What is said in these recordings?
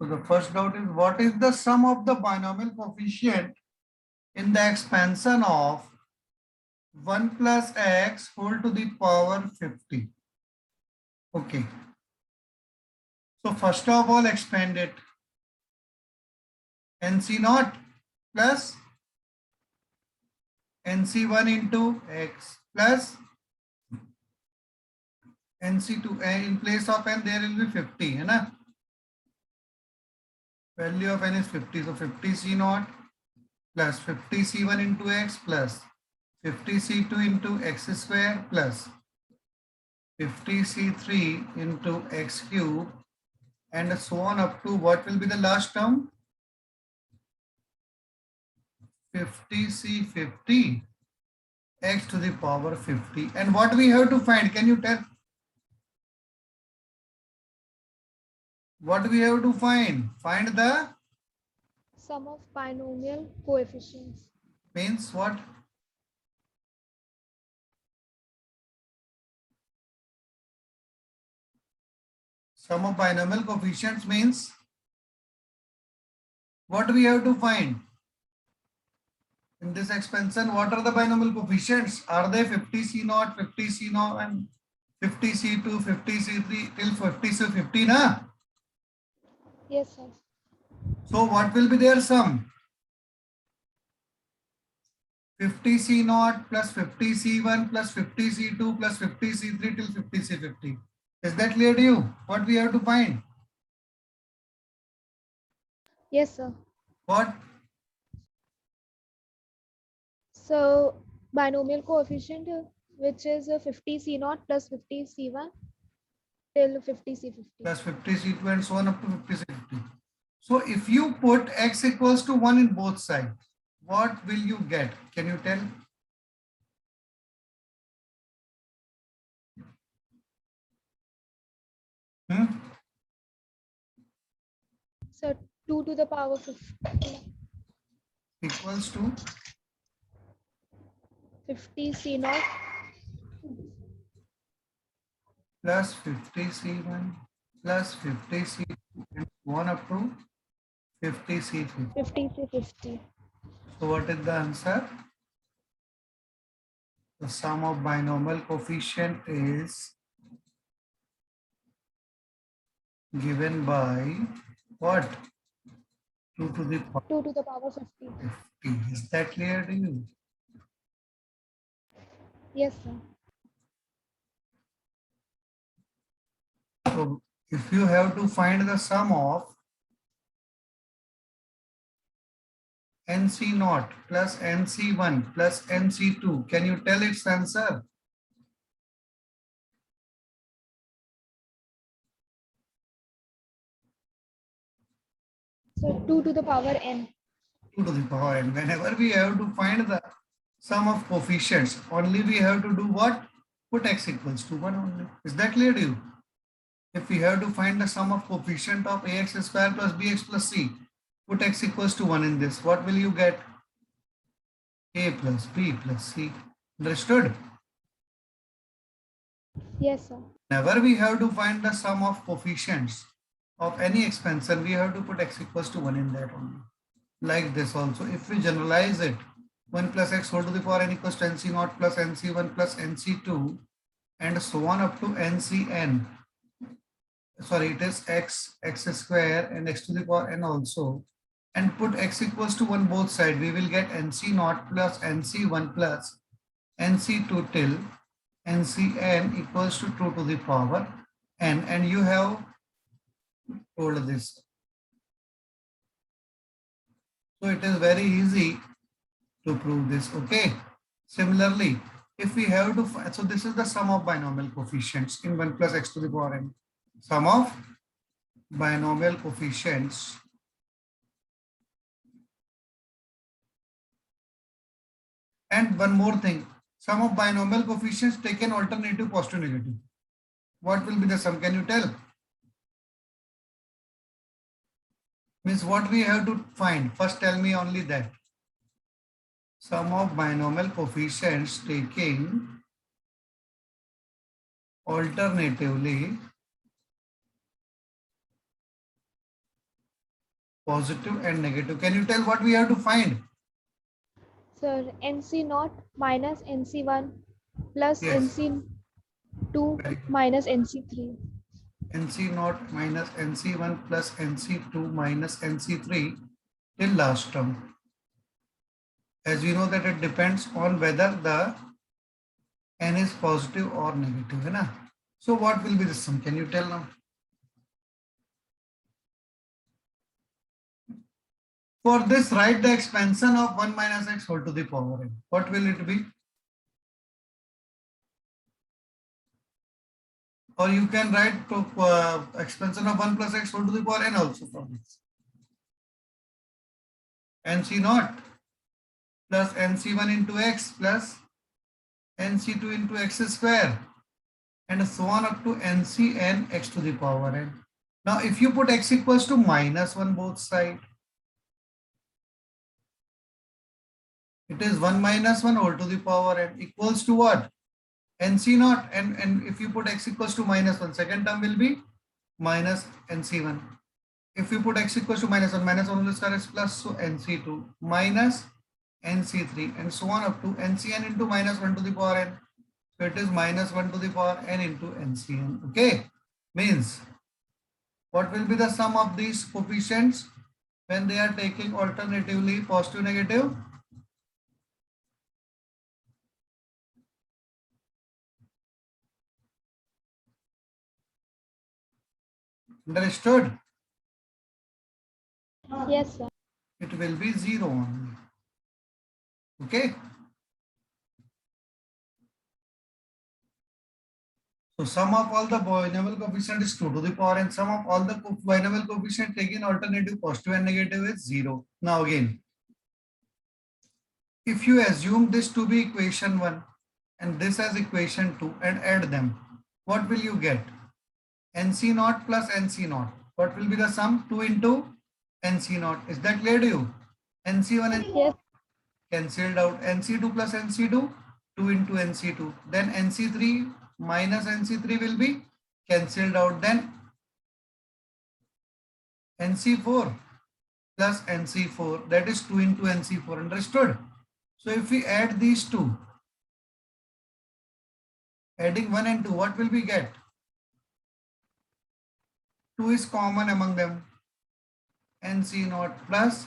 So the first doubt is, what is the sum of the binomial coefficient in the expansion of 1 plus x whole to the power 50? Okay. So first of all, expand it. NC naught plus NC1 into x plus NC2. In place of n, there will be 50. है ना? Value of n is 50. So 50 C naught plus 50 C1 into x plus 50 C2 into x square plus 50 C3 into x cube and so on up to what will be the last term? 50 C50 x to the power 50. And what we have to find? Can you tell? What we have to find? Find the Sum of binomial coefficients. means what? Sum of binomial coefficients means what we have to find? In this expansion, what are the binomial coefficients? Are they 50 C naught, 50 C naught and 50 C2, 50 C3 till 50 C50 na? Yes, sir. So what will be their sum? 50 C naught plus 50 C1 plus 50 C2 plus 50 C3 till 50 C50. Is that clear to you? What we have to find? Yes, sir. What? So binomial coefficient, which is 50 C naught plus 50 C1 till 50 C50. Plus 50 C2 and so on up to 50 C50. So if you put x equals to 1 in both sides, what will you get? Can you tell? So 2 to the power 50. Equals to 50 C naught plus 50 C1 plus 50 C2 and 1 up to 50 C50. 50 C50. So what is the answer? The sum of binomial coefficient is given by what? 2 to the power 2 to the power 50. 50. Is that clear to you? Yes, sir. So if you have to find the sum of NC naught plus NC1 plus NC2, can you tell its answer? So 2 to the power n. 2 to the power n. Whenever we have to find the sum of coefficients, only we have to do what? Put x equals to 1 only. Is that clear to you? If we have to find the sum of coefficient of ax square plus bx plus c, put x equals to 1 in this. What will you get? A plus b plus c. Understood? Yes, sir. Whenever we have to find the sum of coefficients of any expansion, we have to put x equals to 1 in that only. Like this also. If we generalize it, 1 plus x whole to the power n equals to nc naught plus nc1 plus nc2 and so on up to ncn. Sorry, it is x square and x to the power n also. And put x equals to 1 both sides. We will get nc naught plus nc1 plus nc2 till ncn equals to 2 to the power n. And you have told this. So it is very easy to prove this. Okay. Similarly, if we have to find, so this is the sum of binomial coefficients in 1 plus x to the power n. Sum of binomial coefficients and one more thing, sum of binomial coefficients taken alternative positive negative. What will be the sum? Can you tell? Means what we have to find? First tell me only that. Sum of binomial coefficients taking alternatively positive and negative. Can you tell what we have to find? Sir, NC naught minus NC1 plus Yes, NC2 very good. minus NC3. NC naught minus NC1 plus NC2 minus NC3 till last term. As we know that it depends on whether the n is positive or negative, है ना? So what will be the sum? Can you tell now? For this, write the expansion of 1 minus x whole to the power n. What will it be? Or you can write expansion of 1 plus x whole to the power n also from this. NC naught plus NC1 into x plus NC2 into x square and so on up to NCn x to the power n. Now if you put x equals to minus 1 both sides, it is 1 minus 1 whole to the power n equals to what? NC naught, and if you put x equals to minus 1, second term will be minus NC1. If you put x equals to minus 1 whole square is plus, so NC2 minus NC3 and so on up to NCn into minus 1 to the power n. So it is minus 1 to the power n into NCn. Okay, means what will be the sum of these coefficients when they are taking alternatively positive negative? Understood? Yes, sir. It will be 0 only. Okay. So sum of all the binomial coefficient is 2 to the power n. Sum of all the binomial coefficient taken alternative positive and negative is 0. Now again, if you assume this to be equation 1 and this as equation 2 and add them, what will you get? NC naught plus NC naught. What will be the sum? 2 into NC naught. Is that clear to you? NC1 and Yes. cancelled out. NC2 plus NC2, 2 into NC2. Then NC3 minus NC3 will be cancelled out. Then NC4 plus NC4, that is 2 into NC4. Understood? So if we add these two, adding 1 and 2, what will we get? 2 is common among them. NC naught plus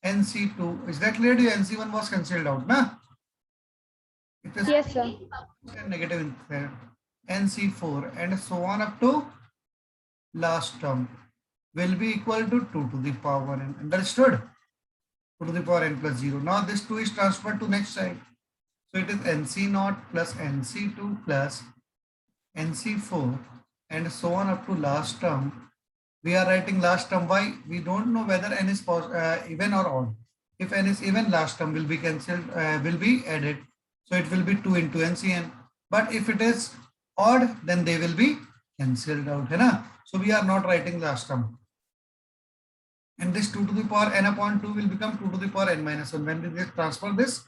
NC2. Is that clear to you? NC1 was cancelled out, na? It is Yes, sir. negative in there. NC4 and so on up to last term will be equal to 2 to the power n. Understood? 2 to the power n plus 0. Now this 2 is transferred to next side. So it is NC naught plus NC2 plus NC4 and so on up to last term. We are writing last term. Why? We don't know whether n is even or odd. If n is even, last term will be cancelled, will be added. So it will be 2 into NCn. But if it is odd, then they will be cancelled out. Hai? So we are not writing last term. And this 2 to the power n upon 2 will become 2 to the power n minus 1. When we transfer this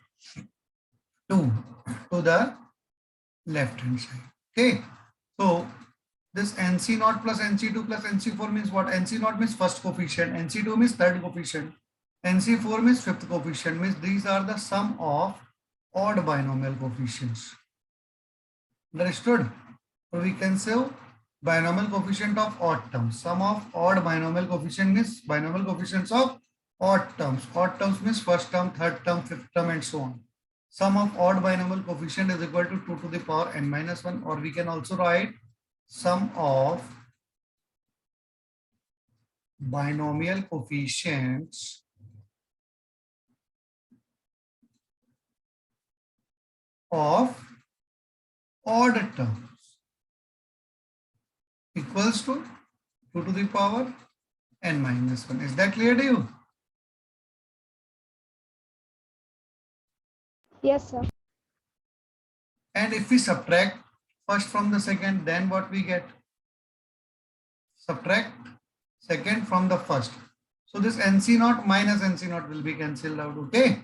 2 to the left hand side. Okay. So this NC naught plus NC2 plus NC4 means what? NC naught means first coefficient, NC2 means third coefficient, NC4 means fifth coefficient, means these are the sum of odd binomial coefficients. Understood? So we can say binomial coefficient of odd terms. Sum of odd binomial coefficient means binomial coefficients of odd terms. Odd terms means first term, third term, fifth term and so on. Sum of odd binomial coefficient is equal to 2 to the power n minus 1, or we can also write sum of binomial coefficients of odd terms equals to 2 to the power n minus 1. Is that clear to you? Yes, sir. And if we subtract first from the second, then what we get? Subtract second from the first. So this NC naught minus NC naught will be cancelled out. Okay.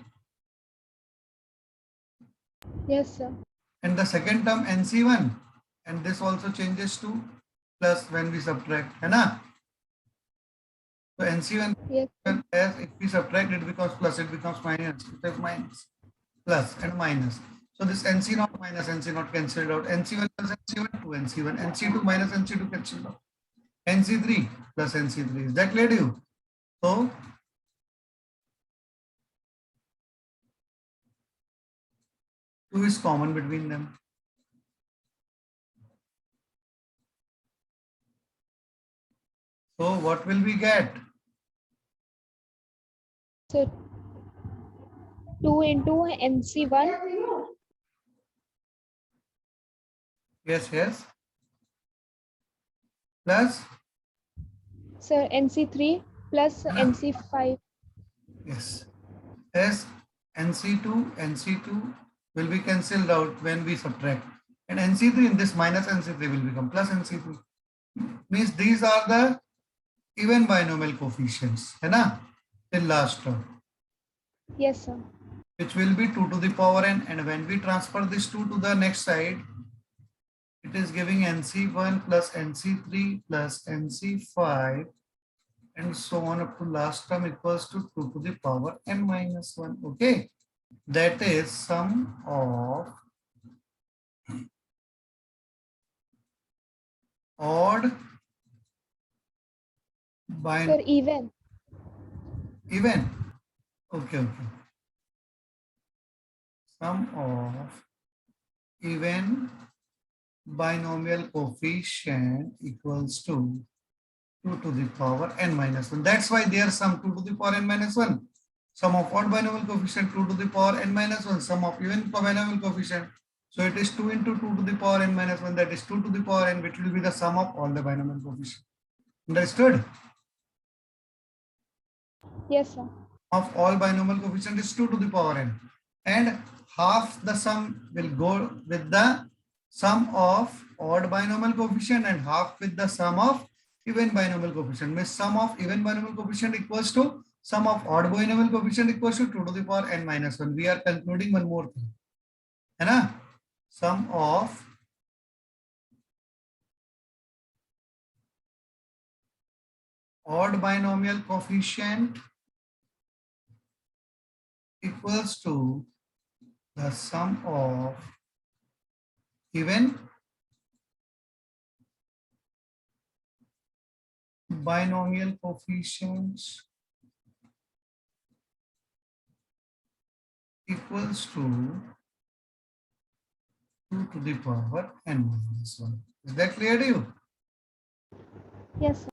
Yes, sir. And the second term NC1, and this also changes to plus when we subtract. Hai na? So NC1 Yes. as if we subtract it becomes plus, it becomes minus, it is minus, plus and minus. So this NC0 minus NC0 cancelled out. NC1 plus NC1 to NC1, NC2 minus NC2 cancelled out. NC3 plus NC3. Is that clear to you? So two is common between them. So what will we get? So 2 into NC1 Yes, yes. Plus, sir NC3 plus NC5. yes. As NC2, NC2 will be cancelled out when we subtract. And NC3 in this minus NC3 will become plus NC3. Means these are the even binomial coefficients, है ना? Till last term, Yes, sir. which will be 2 to the power n. And when we transfer this 2 to the next side, it is giving NC1 plus NC3 plus NC5 and so on up to last term equals to 2 to the power n minus 1. Okay, that is sum of odd Sir, even. even. Okay, okay. Sum of even binomial coefficient equals to 2 to the power n minus 1. That's why their sum 2 to the power n minus 1. Sum of odd binomial coefficient 2 to the power n minus 1. Sum of even binomial coefficient. So it is 2 into 2 to the power n minus 1. That is 2 to the power n, which will be the sum of all the binomial coefficients. Understood? Yes, sir. Of all binomial coefficient is 2 to the power n. And half the sum will go with the sum of odd binomial coefficient and half with the sum of even binomial coefficient. Means sum of even binomial coefficient equals to sum of odd binomial coefficient equals to 2 to the power n minus 1. We are concluding one more thing. है ना? Sum of odd binomial coefficient equals to the sum of even binomial coefficients equals to 2 to the power n minus 1. Is that clear to you? Yes, sir.